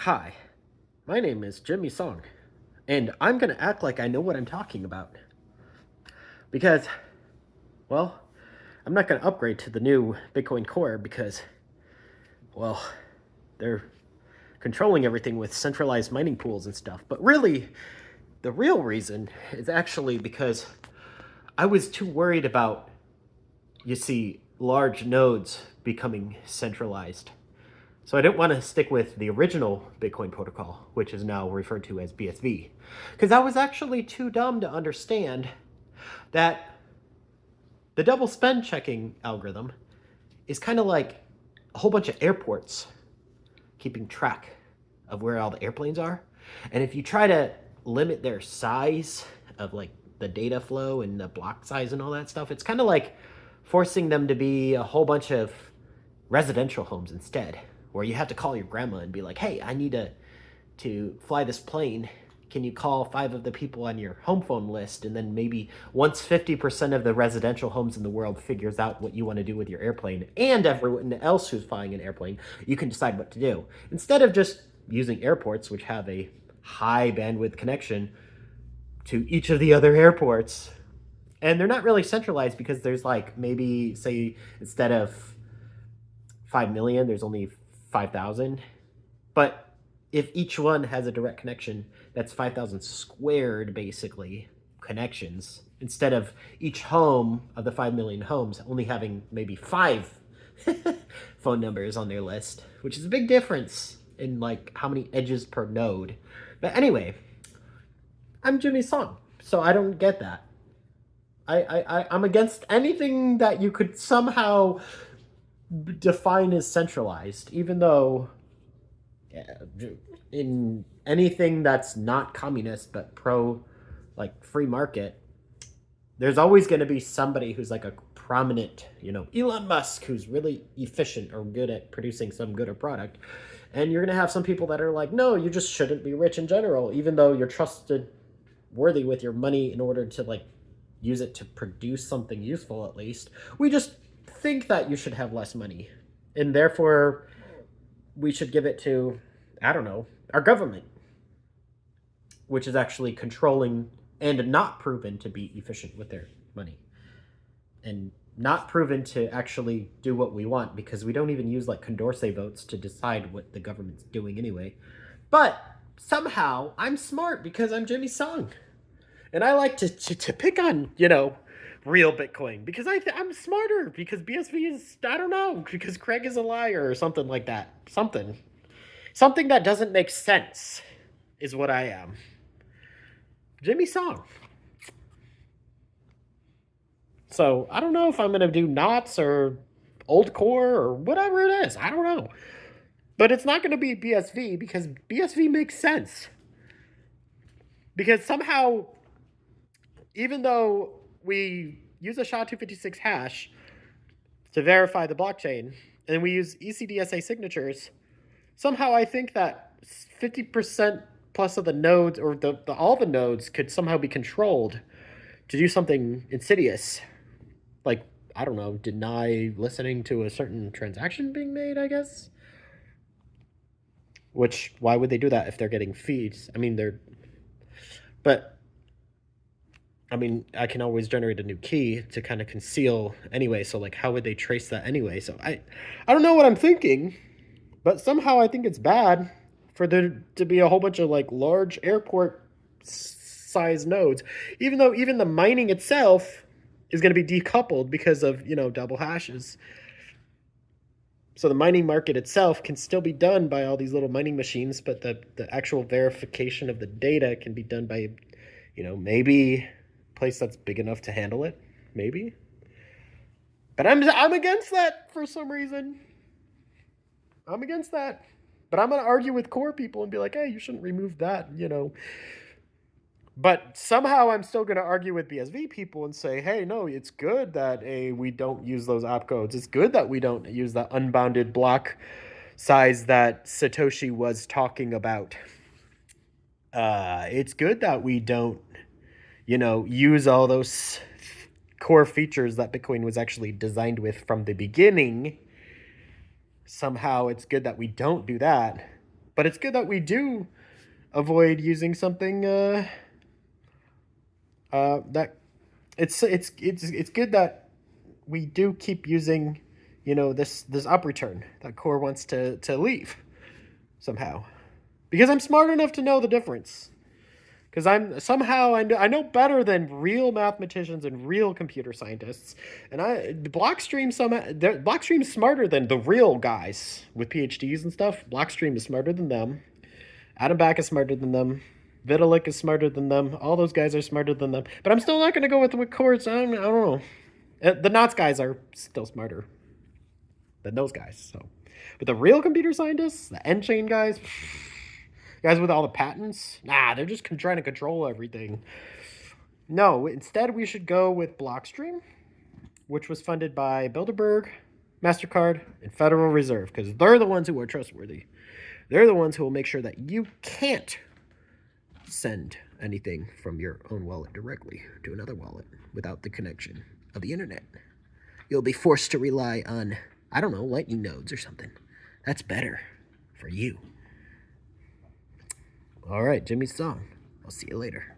Hi, my name is Jimmy Song, and I'm going to act like I know what I'm talking about. Because, well, I'm not going to upgrade to the new Bitcoin Core because, well, they're controlling everything with centralized mining pools and stuff. But really, the real reason is actually because I was too worried about, you see, large nodes becoming centralized. So I didn't want to stick with the original Bitcoin protocol, which is now referred to as BSV, because I was actually too dumb to understand that the double spend checking algorithm is kind of like a whole bunch of airports keeping track of where all the airplanes are. And if you try to limit their size of like the data flow and the block size and all that stuff, it's kind of like forcing them to be a whole bunch of residential homes instead, where you have to call your grandma and be like, hey, I need to fly this plane. Can you call 5 of the people on your home phone list? And then maybe once 50% of the residential homes in the world figures out what you want to do with your airplane and everyone else who's flying an airplane, you can decide what to do. Instead of just using airports, which have a high bandwidth connection to each of the other airports. And they're not really centralized because there's like maybe, say, instead of 5 million, there's only 5,000. But if each one has a direct connection, that's 5,000 squared, basically, connections, instead of each home of the 5 million homes only having maybe 5 phone numbers on their list, which is a big difference in like how many edges per node. But anyway, I'm Jimmy Song, so I don't get that. I'm against anything that you could somehow define as centralized, even though in anything that's not communist but pro like free market, there's always going to be somebody who's like a prominent, Elon Musk, who's really efficient or good at producing some good or product. And you're going to have some people that are like, no, you just shouldn't be rich in general, even though you're trusted worthy with your money in order to like use it to produce something useful. At least we just think that you should have less money, and therefore we should give it to, I don't know, our government, which is actually controlling and not proven to be efficient with their money, and not proven to actually do what we want, because we don't even use like Condorcet votes to decide what the government's doing anyway. But somehow I'm smart because I'm Jimmy Song. And I like to pick on, real Bitcoin because I'm smarter, because BSV is, I don't know, because Craig is a liar or something like that. Something that doesn't make sense is what I am. Jimmy Song. So I don't know if I'm going to do knots or old core or whatever it is. I don't know. But it's not going to be BSV because BSV makes sense. Because somehow, even though we use a SHA-256 hash to verify the blockchain, and we use ECDSA signatures, somehow I think that 50% plus of the nodes, or all the nodes, could somehow be controlled to do something insidious. Like, I don't know, deny listening to a certain transaction being made, I guess? Which, why would they do that if they're getting feeds? I mean, I can always generate a new key to kind of conceal anyway. So like, how would they trace that anyway? So I don't know what I'm thinking, but somehow I think it's bad for there to be a whole bunch of like large airport size nodes, even though even the mining itself is going to be decoupled because of, double hashes. So the mining market itself can still be done by all these little mining machines, but the actual verification of the data can be done by, maybe a place that's big enough to handle it, maybe. But I'm against that for some reason. I'm against that. But I'm going to argue with core people and be like, hey, you shouldn't remove that, But somehow I'm still going to argue with BSV people and say, hey, no, it's good that we don't use those opcodes. It's good that we don't use the unbounded block size that Satoshi was talking about. It's good that we don't, use all those core features that Bitcoin was actually designed with from the beginning. Somehow it's good that we don't do that. But it's good that we do avoid using something that it's good that we do keep using, this up return that Core wants to leave somehow, because I'm smart enough to know the difference. Because I know better than real mathematicians and real computer scientists, and Blockstream's smarter than the real guys with PhDs and stuff. Blockstream is smarter than them. Adam Back is smarter than them. Vitalik is smarter than them. All those guys are smarter than them. But I'm still not going to go with Quartz. I don't know. The Knots guys are still smarter than those guys. So, but the real computer scientists, the N-chain guys. Guys with all the patents? Nah, they're just trying to control everything. No, instead we should go with Blockstream, which was funded by Bilderberg, MasterCard, and Federal Reserve, because they're the ones who are trustworthy. They're the ones who will make sure that you can't send anything from your own wallet directly to another wallet without the connection of the internet. You'll be forced to rely on, I don't know, lightning nodes or something. That's better for you. All right, Jimmy Song. I'll see you later.